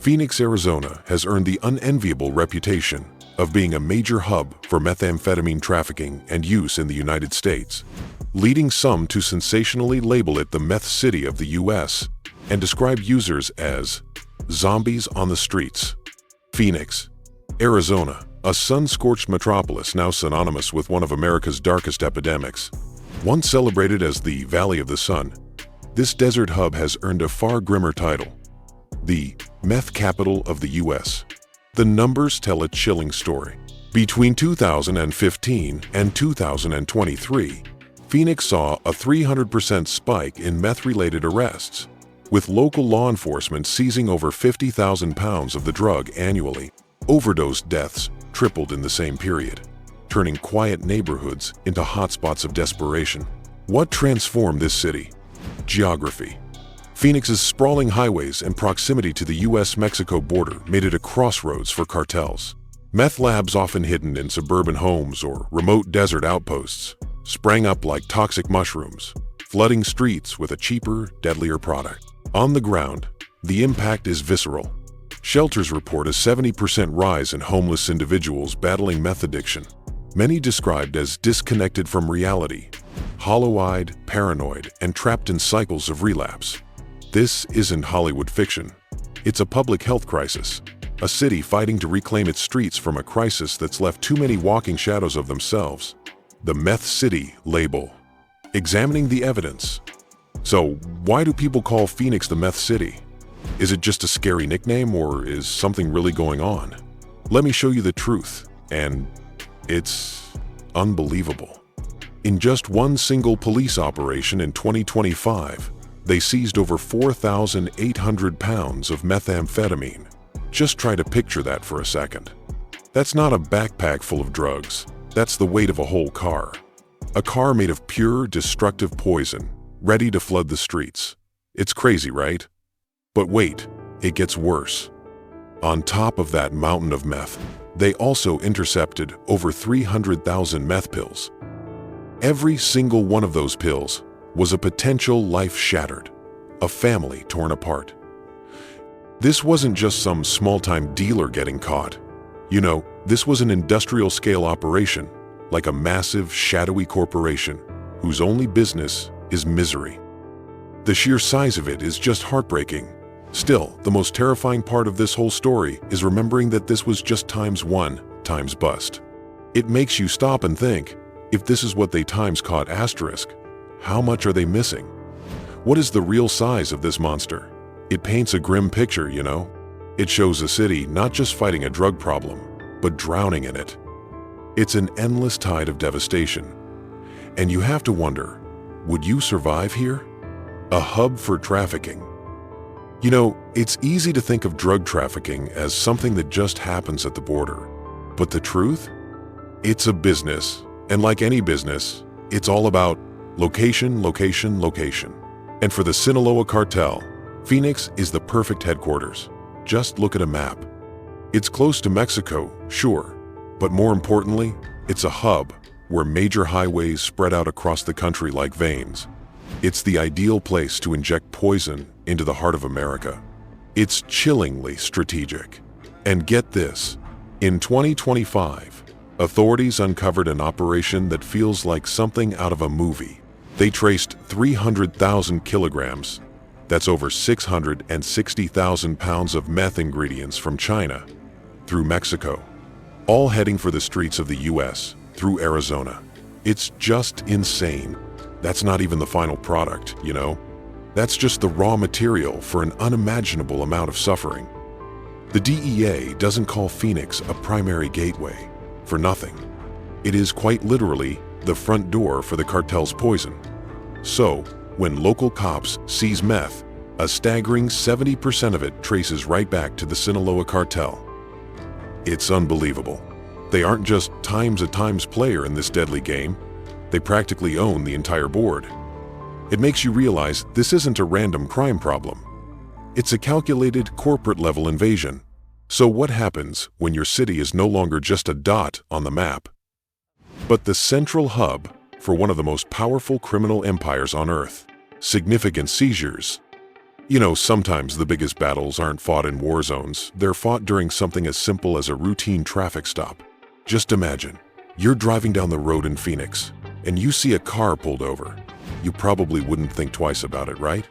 Phoenix, Arizona has earned the unenviable reputation of being a major hub for methamphetamine trafficking and use in the United States, leading some to sensationally label it the Meth City of the U.S. and describe users as zombies on the streets. Phoenix, Arizona, a sun-scorched metropolis now synonymous with one of America's darkest epidemics. Once celebrated as the Valley of the Sun, this desert hub has earned a far grimmer title, the meth capital of the U.S. The numbers tell a chilling story. Between 2015 and 2023, Phoenix saw a 300% spike in meth-related arrests, with local law enforcement seizing over 50,000 pounds of the drug annually. Overdose deaths tripled in the same period, turning quiet neighborhoods into hotspots of desperation. What transformed this city? Geography. Phoenix's sprawling highways and proximity to the U.S.-Mexico border made it a crossroads for cartels. Meth labs, often hidden in suburban homes or remote desert outposts, sprang up like toxic mushrooms, flooding streets with a cheaper, deadlier product. On the ground, the impact is visceral. Shelters report a 70% rise in homeless individuals battling meth addiction, many described as disconnected from reality, hollow-eyed, paranoid, and trapped in cycles of relapse. This isn't Hollywood fiction. It's a public health crisis, a city fighting to reclaim its streets from a crisis that's left too many walking shadows of themselves. The Meth City label. Examining the evidence. So, why do people call Phoenix the Meth City? Is it just a scary nickname, or is something really going on? Let me show you the truth, and it's unbelievable. In just one single police operation in 2025, they seized over 4,800 pounds of methamphetamine. Just try to picture that for a second. That's not a backpack full of drugs. That's the weight of a whole car. A car made of pure, destructive poison, ready to flood the streets. It's crazy, right? But wait, it gets worse. On top of that mountain of meth, they also intercepted over 300,000 meth pills. Every single one of those pills was a potential life shattered, a family torn apart. This wasn't just some small-time dealer getting caught. You know, this was an industrial-scale operation, like a massive, shadowy corporation whose only business is misery. The sheer size of it is just heartbreaking. Still, the most terrifying part of this whole story is remembering that this was just ×1 times bust. It makes you stop and think, if this is what they times caught asterisk, how much are they missing? What is the real size of this monster? It paints a grim picture, you know? It shows a city not just fighting a drug problem, but drowning in it. It's an endless tide of devastation. And you have to wonder, would you survive here? A hub for trafficking. You know, it's easy to think of drug trafficking as something that just happens at the border. But the truth? It's a business. And like any business, it's all about location, location, location. And for the Sinaloa Cartel, Phoenix is the perfect headquarters. Just look at a map. It's close to Mexico, sure, but more importantly, it's a hub where major highways spread out across the country like veins. It's the ideal place to inject poison into the heart of America. It's chillingly strategic. And get this, in 2025, authorities uncovered an operation that feels like something out of a movie. They traced 300,000 kilograms, that's over 660,000 pounds of meth ingredients from China, through Mexico, all heading for the streets of the U.S. through Arizona. It's just insane. That's not even the final product, you know? That's just the raw material for an unimaginable amount of suffering. The DEA doesn't call Phoenix a primary gateway for nothing. It is quite literally the front door for the cartel's poison. So, when local cops seize meth, a staggering 70% of it traces right back to the Sinaloa Cartel. It's unbelievable. They aren't just a times player in this deadly game. They practically own the entire board. It makes you realize this isn't a random crime problem. It's a calculated corporate-level invasion. So what happens when your city is no longer just a dot on the map, but the central hub for one of the most powerful criminal empires on Earth? Significant seizures. Sometimes the biggest battles aren't fought in war zones. They're fought during something as simple as a routine traffic stop. Just imagine, you're driving down the road in Phoenix, and you see a car pulled over. You probably wouldn't think twice about it, right?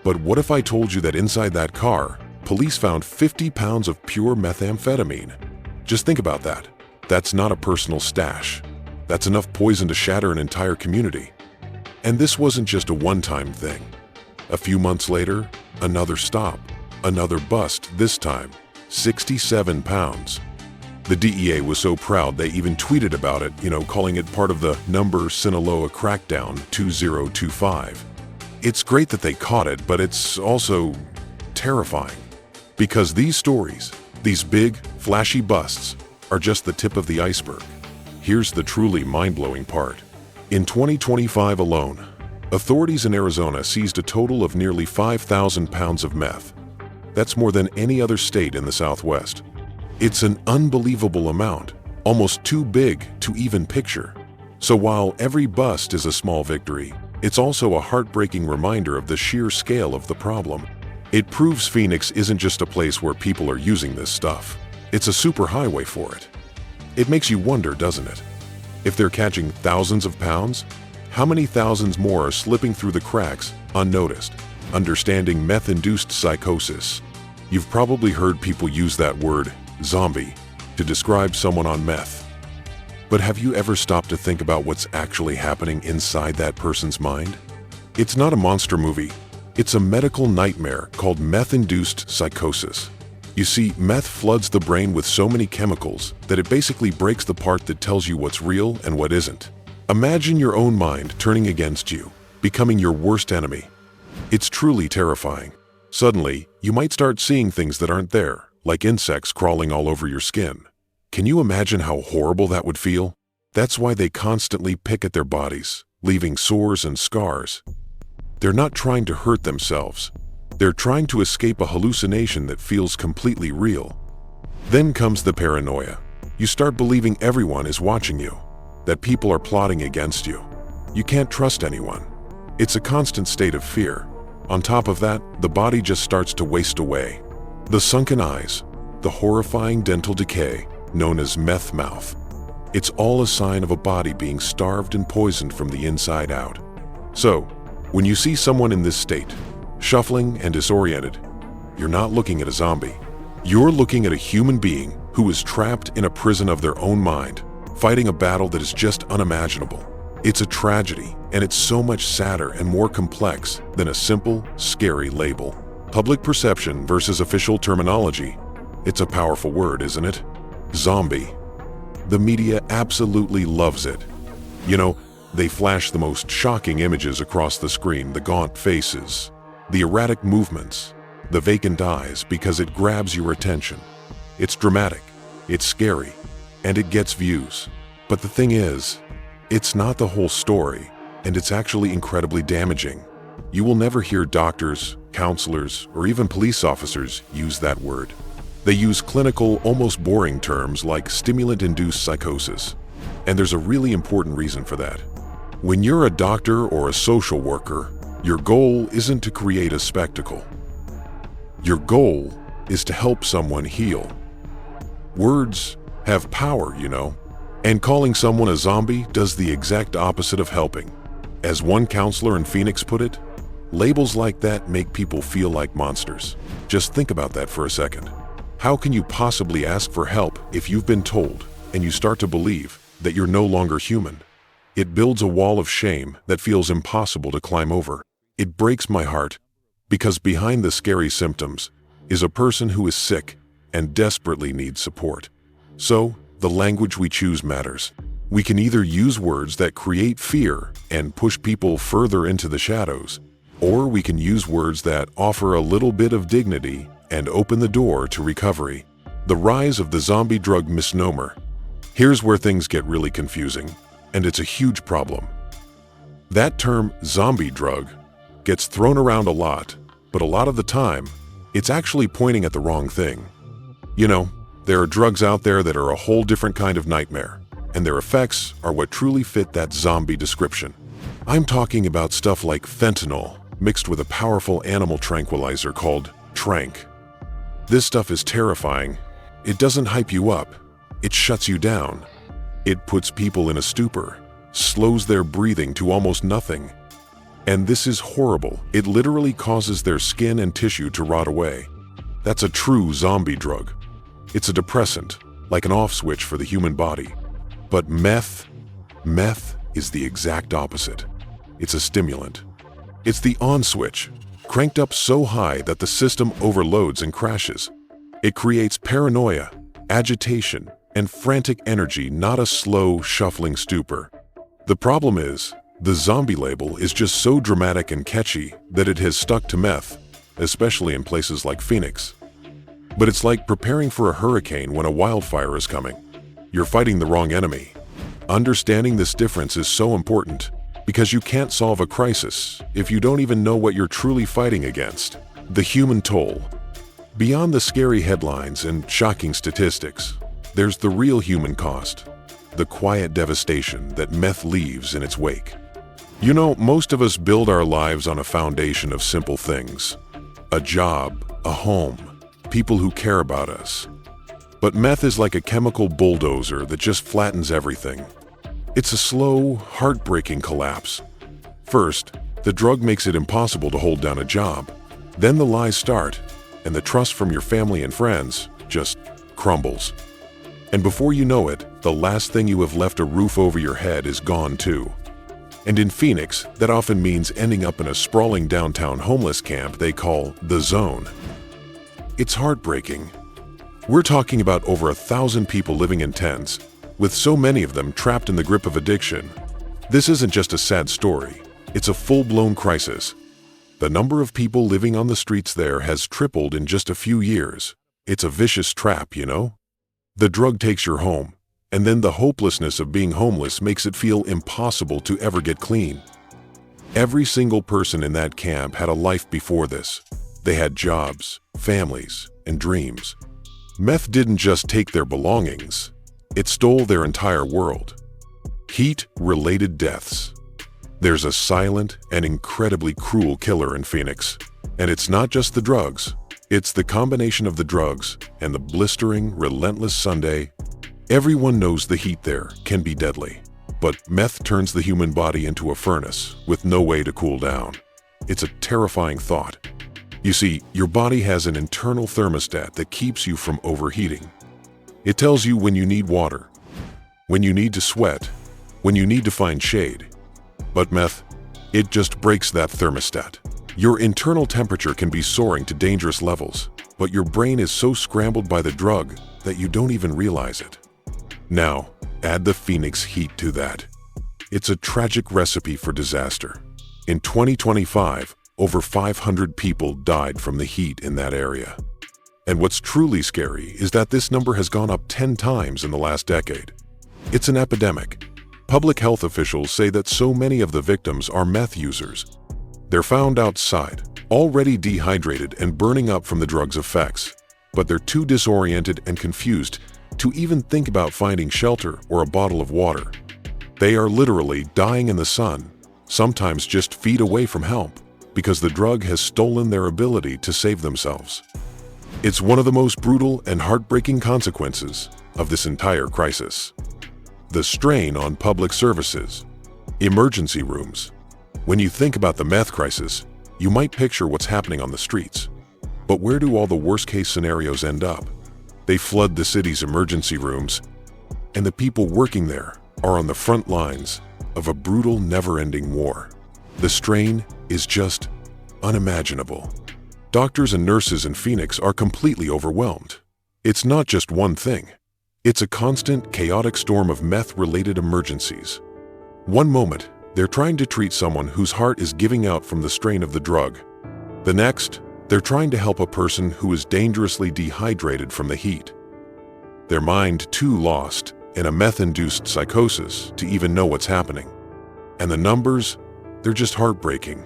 But what if I told you that inside that car, police found 50 pounds of pure methamphetamine? Just think about that. That's not a personal stash. That's enough poison to shatter an entire community. And this wasn't just a one-time thing. A few months later, another stop, another bust, this time 67 pounds. The DEA was so proud they even tweeted about it, calling it part of the number Sinaloa crackdown 2025. It's great that they caught it, but it's also terrifying. Because these stories, these big, flashy busts, are just the tip of the iceberg. Here's the truly mind-blowing part. In 2025 alone, authorities in Arizona seized a total of nearly 5,000 pounds of meth. That's more than any other state in the Southwest. It's an unbelievable amount, almost too big to even picture. So while every bust is a small victory, it's also a heartbreaking reminder of the sheer scale of the problem. It proves Phoenix isn't just a place where people are using this stuff. It's a superhighway for it. It makes you wonder, doesn't it? If they're catching thousands of pounds, how many thousands more are slipping through the cracks unnoticed? Understanding meth-induced psychosis. You've probably heard people use that word, zombie, to describe someone on meth. But have you ever stopped to think about what's actually happening inside that person's mind? It's not a monster movie. It's a medical nightmare called meth-induced psychosis. You see, meth floods the brain with so many chemicals that it basically breaks the part that tells you what's real and what isn't. Imagine your own mind turning against you, becoming your worst enemy. It's truly terrifying. Suddenly, you might start seeing things that aren't there, like insects crawling all over your skin. Can you imagine how horrible that would feel? That's why they constantly pick at their bodies, leaving sores and scars. They're not trying to hurt themselves. They're trying to escape a hallucination that feels completely real. Then comes the paranoia. You start believing everyone is watching you, that people are plotting against you. You can't trust anyone. It's a constant state of fear. On top of that, the body just starts to waste away. The sunken eyes, the horrifying dental decay, known as meth mouth. It's all a sign of a body being starved and poisoned from the inside out. So, when you see someone in this state, shuffling and disoriented, you're not looking at a zombie. You're looking at a human being who is trapped in a prison of their own mind, fighting a battle that is just unimaginable. It's a tragedy, and it's so much sadder and more complex than a simple, scary label. Public perception versus official terminology. It's a powerful word, isn't it? Zombie. The media absolutely loves it. They flash the most shocking images across the screen, the gaunt faces, the erratic movements, the vacant eyes, because it grabs your attention. It's dramatic, it's scary, and it gets views. But the thing is, it's not the whole story, and it's actually incredibly damaging. You will never hear doctors, counselors, or even police officers use that word. They use clinical, almost boring terms like stimulant-induced psychosis. And there's a really important reason for that. When you're a doctor or a social worker, your goal isn't to create a spectacle. Your goal is to help someone heal. Words have power, and calling someone a zombie does the exact opposite of helping. As one counselor in Phoenix put it, labels like that make people feel like monsters. Just think about that for a second. How can you possibly ask for help if you've been told and you start to believe that you're no longer human? It builds a wall of shame that feels impossible to climb over. It breaks my heart because behind the scary symptoms is a person who is sick and desperately needs support. So, the language we choose matters. We can either use words that create fear and push people further into the shadows, or we can use words that offer a little bit of dignity and open the door to recovery. The rise of the zombie drug misnomer. Here's where things get really confusing, and it's a huge problem. That term, zombie drug, gets thrown around a lot, but a lot of the time, it's actually pointing at the wrong thing. There are drugs out there that are a whole different kind of nightmare, and their effects are what truly fit that zombie description. I'm talking about stuff like fentanyl, mixed with a powerful animal tranquilizer called Tranq. This stuff is terrifying. It doesn't hype you up. It shuts you down. It puts people in a stupor, slows their breathing to almost nothing. And this is horrible. It literally causes their skin and tissue to rot away. That's a true zombie drug. It's a depressant, like an off switch for the human body. But meth is the exact opposite. It's a stimulant. It's the on switch, cranked up so high that the system overloads and crashes. It creates paranoia, agitation, and frantic energy, not a slow, shuffling stupor. The problem is, the zombie label is just so dramatic and catchy that it has stuck to meth, especially in places like Phoenix. But it's like preparing for a hurricane when a wildfire is coming. You're fighting the wrong enemy. Understanding this difference is so important because you can't solve a crisis if you don't even know what you're truly fighting against. The human toll. Beyond the scary headlines and shocking statistics, there's the real human cost, the quiet devastation that meth leaves in its wake. You know, most of us build our lives on a foundation of simple things: a job, a home, people who care about us. But meth is like a chemical bulldozer that just flattens everything. It's a slow, heartbreaking collapse. First, the drug makes it impossible to hold down a job. Then the lies start, and the trust from your family and friends just crumbles. And before you know it, the last thing you have left a roof over your head is gone too. And in Phoenix, that often means ending up in a sprawling downtown homeless camp they call the Zone. It's heartbreaking. We're talking about over 1,000 people living in tents, with so many of them trapped in the grip of addiction. This isn't just a sad story, it's a full-blown crisis. The number of people living on the streets there has tripled in just a few years. It's a vicious trap, you know? The drug takes your home, and then the hopelessness of being homeless makes it feel impossible to ever get clean. Every single person in that camp had a life before this. They had jobs, families, and dreams. Meth didn't just take their belongings, it stole their entire world. Heat-related deaths. There's a silent and incredibly cruel killer in Phoenix. And it's not just the drugs. It's the combination of the drugs and the blistering, relentless Sunday. Everyone knows the heat there can be deadly. But meth turns the human body into a furnace with no way to cool down. It's a terrifying thought. You see, your body has an internal thermostat that keeps you from overheating. It tells you when you need water, when you need to sweat, when you need to find shade. But meth, it just breaks that thermostat. Your internal temperature can be soaring to dangerous levels, but your brain is so scrambled by the drug that you don't even realize it. Now, add the Phoenix heat to that. It's a tragic recipe for disaster. In 2025, over 500 people died from the heat in that area. And what's truly scary is that this number has gone up 10 times in the last decade. It's an epidemic. Public health officials say that so many of the victims are meth users. They're found outside, already dehydrated and burning up from the drug's effects, but they're too disoriented and confused to even think about finding shelter or a bottle of water. They are literally dying in the sun, sometimes just feet away from help, because the drug has stolen their ability to save themselves. It's one of the most brutal and heartbreaking consequences of this entire crisis. The strain on public services, emergency rooms. When you think about the meth crisis, you might picture what's happening on the streets. But where do all the worst-case scenarios end up? They flood the city's emergency rooms, and the people working there are on the front lines of a brutal, never-ending war. The strain is just unimaginable. Doctors and nurses in Phoenix are completely overwhelmed. It's not just one thing. It's a constant, chaotic storm of meth-related emergencies. One moment, they're trying to treat someone whose heart is giving out from the strain of the drug. The next, they're trying to help a person who is dangerously dehydrated from the heat. Their mind too lost in a meth-induced psychosis to even know what's happening. And the numbers, they're just heartbreaking.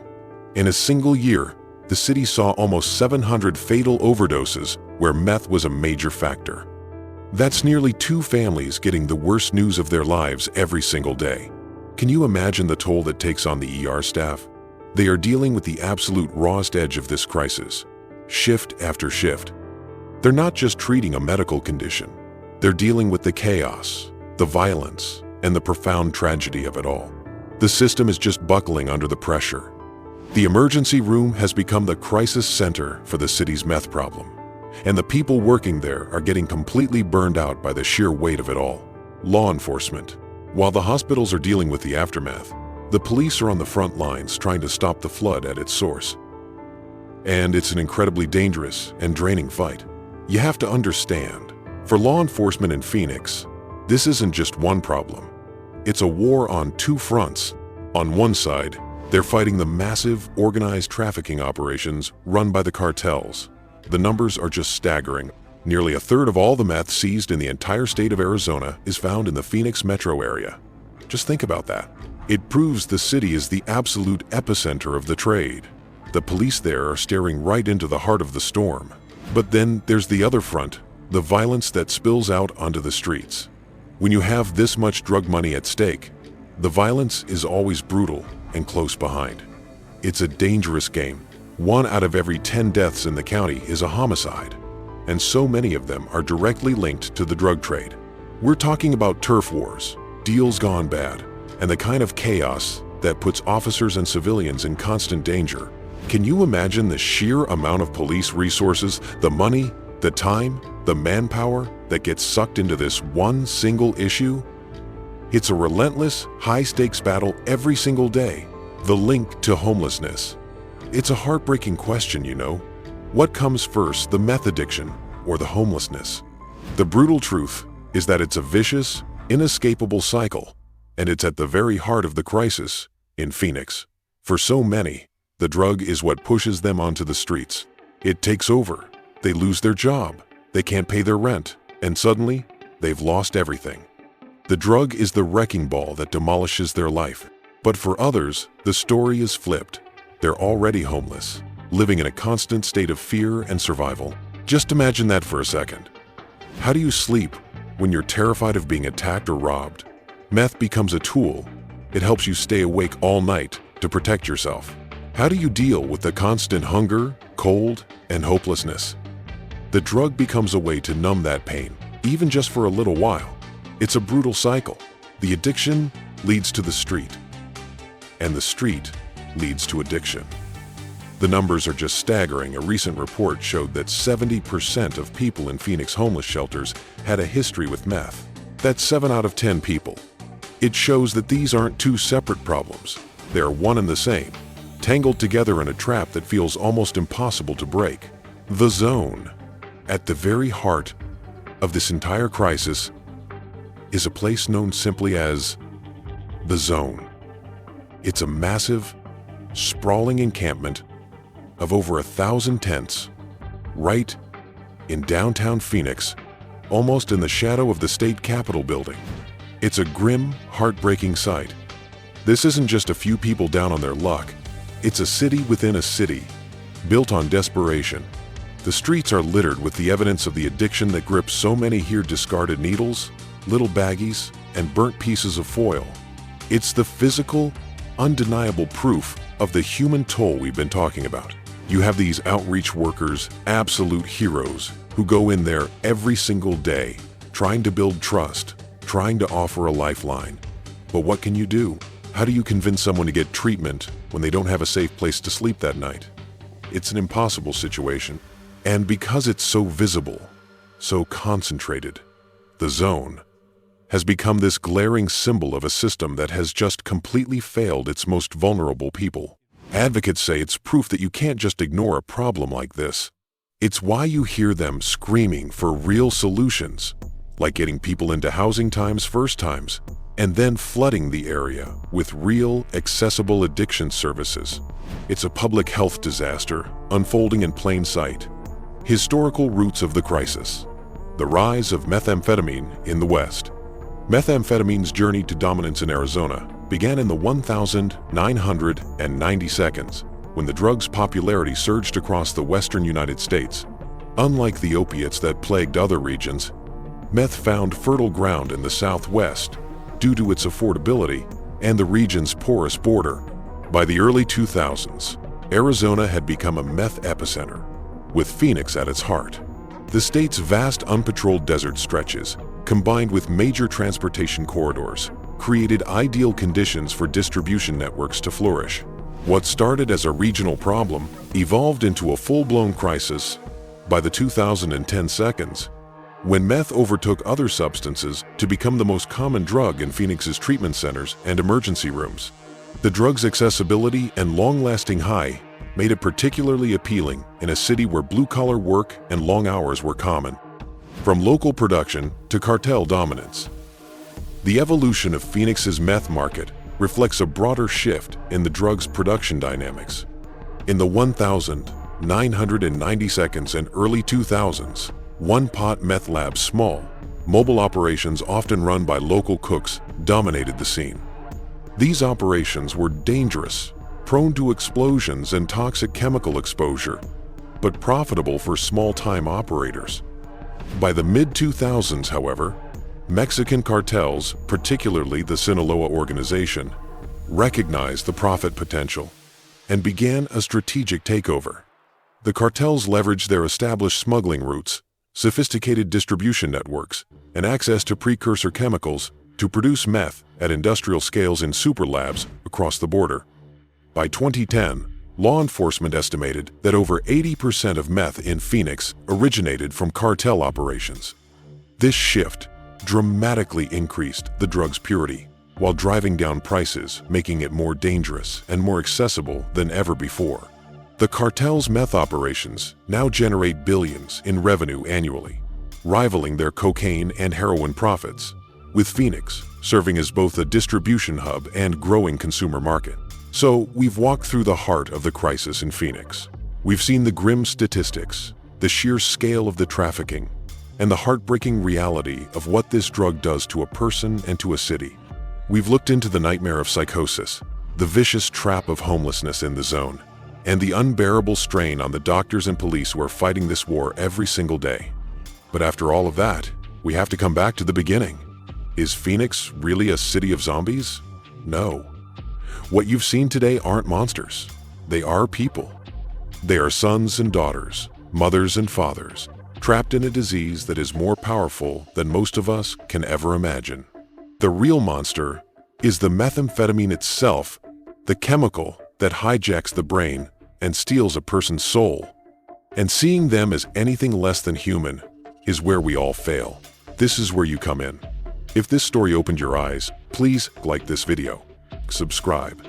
In a single year, the city saw almost 700 fatal overdoses where meth was a major factor. That's nearly 2 families getting the worst news of their lives every single day. Can you imagine the toll that takes on the ER staff? They are dealing with the absolute rawest edge of this crisis, shift after shift. They're not just treating a medical condition. They're dealing with the chaos, the violence, and the profound tragedy of it all. The system is just buckling under the pressure. The emergency room has become the crisis center for the city's meth problem, and the people working there are getting completely burned out by the sheer weight of it all. Law enforcement. While the hospitals are dealing with the aftermath, the police are on the front lines trying to stop the flood at its source. And it's an incredibly dangerous and draining fight. You have to understand, for law enforcement in Phoenix, this isn't just one problem. It's a war on two fronts. On one side, they're fighting the massive, organized trafficking operations run by the cartels. The numbers are just staggering. Nearly a third of all the meth seized in the entire state of Arizona is found in the Phoenix metro area. Just think about that. It proves the city is the absolute epicenter of the trade. The police there are staring right into the heart of the storm. But then there's the other front, the violence that spills out onto the streets. When you have this much drug money at stake, the violence is always brutal and close behind. It's a dangerous game. 1 out of every 10 deaths in the county is a homicide, and so many of them are directly linked to the drug trade. We're talking about turf wars, deals gone bad, and the kind of chaos that puts officers and civilians in constant danger. Can you imagine the sheer amount of police resources, the money, the time, the manpower that gets sucked into this one single issue? It's a relentless, high-stakes battle every single day. The link to homelessness. It's a heartbreaking question, you know. What comes first, the meth addiction or the homelessness? The brutal truth is that it's a vicious, inescapable cycle, and it's at the very heart of the crisis in Phoenix. For so many, the drug is what pushes them onto the streets. It takes over. They lose their job. They can't pay their rent, and suddenly, they've lost everything. The drug is the wrecking ball that demolishes their life. But for others, the story is flipped. They're already homeless, living in a constant state of fear and survival. Just imagine that for a second. How do you sleep when you're terrified of being attacked or robbed? Meth becomes a tool. It helps you stay awake all night to protect yourself. How do you deal with the constant hunger, cold, and hopelessness? The drug becomes a way to numb that pain, even just for a little while. It's a brutal cycle. The addiction leads to the street, and the street leads to addiction. The numbers are just staggering. A recent report showed that 70% of people in Phoenix homeless shelters had a history with meth. That's 7 out of 10 people. It shows that these aren't two separate problems. They're one and the same, tangled together in a trap that feels almost impossible to break. The zone. At the very heart of this entire crisis is a place known simply as the zone. It's a massive, sprawling encampment of over 1,000 tents, right in downtown Phoenix, almost in the shadow of the state capitol building. It's a grim, heartbreaking sight. This isn't just a few people down on their luck. It's a city within a city, built on desperation. The streets are littered with the evidence of the addiction that grips so many here: discarded needles, little baggies, and burnt pieces of foil. It's the physical, undeniable proof of the human toll we've been talking about. You have these outreach workers, absolute heroes, who go in there every single day, trying to build trust, trying to offer a lifeline. But what can you do? How do you convince someone to get treatment when they don't have a safe place to sleep that night? It's an impossible situation. And because it's so visible, so concentrated, the zone has become this glaring symbol of a system that has just completely failed its most vulnerable people. Advocates say it's proof that you can't just ignore a problem like this. It's why you hear them screaming for real solutions, like getting people into housing times first times, and then flooding the area with real, accessible addiction services. It's a public health disaster unfolding in plain sight. Historical roots of the crisis. The rise of methamphetamine in the West. Methamphetamine's journey to dominance in Arizona began in the 1992, when the drug's popularity surged across the western United States. Unlike the opiates that plagued other regions, meth found fertile ground in the Southwest due to its affordability and the region's porous border. By the early 2000s, Arizona had become a meth epicenter, with Phoenix at its heart. The state's vast unpatrolled desert stretches, combined with major transportation corridors, created ideal conditions for distribution networks to flourish. What started as a regional problem evolved into a full-blown crisis by the 2010 seconds, when meth overtook other substances to become the most common drug in Phoenix's treatment centers and emergency rooms. The drug's accessibility and long-lasting high made it particularly appealing in a city where blue-collar work and long hours were common. From local production to cartel dominance, the evolution of Phoenix's meth market reflects a broader shift in the drug's production dynamics. In the 1990s and early 2000s, one-pot meth labs, small, mobile operations often run by local cooks, dominated the scene. These operations were dangerous, prone to explosions and toxic chemical exposure, but profitable for small-time operators. By the mid-2000s, however, Mexican cartels, particularly the Sinaloa organization, recognized the profit potential and began a strategic takeover. The cartels leveraged their established smuggling routes, sophisticated distribution networks, and access to precursor chemicals to produce meth at industrial scales in super labs across the border. By 2010, law enforcement estimated that over 80% of meth in Phoenix originated from cartel operations. This shift dramatically increased the drug's purity, while driving down prices, making it more dangerous and more accessible than ever before. The cartel's meth operations now generate billions in revenue annually, rivaling their cocaine and heroin profits, with Phoenix serving as both a distribution hub and growing consumer market. So, we've walked through the heart of the crisis in Phoenix. We've seen the grim statistics, the sheer scale of the trafficking, and the heartbreaking reality of what this drug does to a person and to a city. We've looked into the nightmare of psychosis, the vicious trap of homelessness in the zone, and the unbearable strain on the doctors and police who are fighting this war every single day. But after all of that, we have to come back to the beginning. Is Phoenix really a city of zombies? No. What you've seen today aren't monsters. They are people. They are sons and daughters, mothers and fathers, trapped in a disease that is more powerful than most of us can ever imagine. The real monster is the methamphetamine itself, the chemical that hijacks the brain and steals a person's soul. And seeing them as anything less than human is where we all fail. This is where you come in. If this story opened your eyes, please like this video, subscribe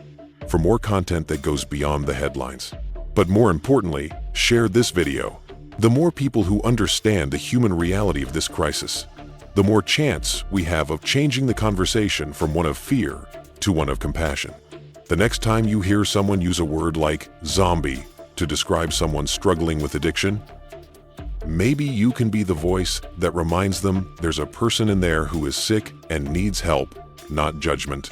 for more content that goes beyond the headlines. But more importantly, share this video. The more people who understand the human reality of this crisis, the more chance we have of changing the conversation from one of fear to one of compassion. The next time you hear someone use a word like zombie to describe someone struggling with addiction, maybe you can be the voice that reminds them there's a person in there who is sick and needs help, not judgment.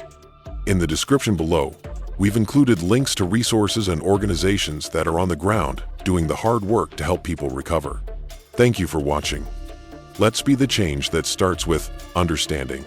In the description below, we've included links to resources and organizations that are on the ground doing the hard work to help people recover. Thank you for watching. Let's be the change that starts with understanding.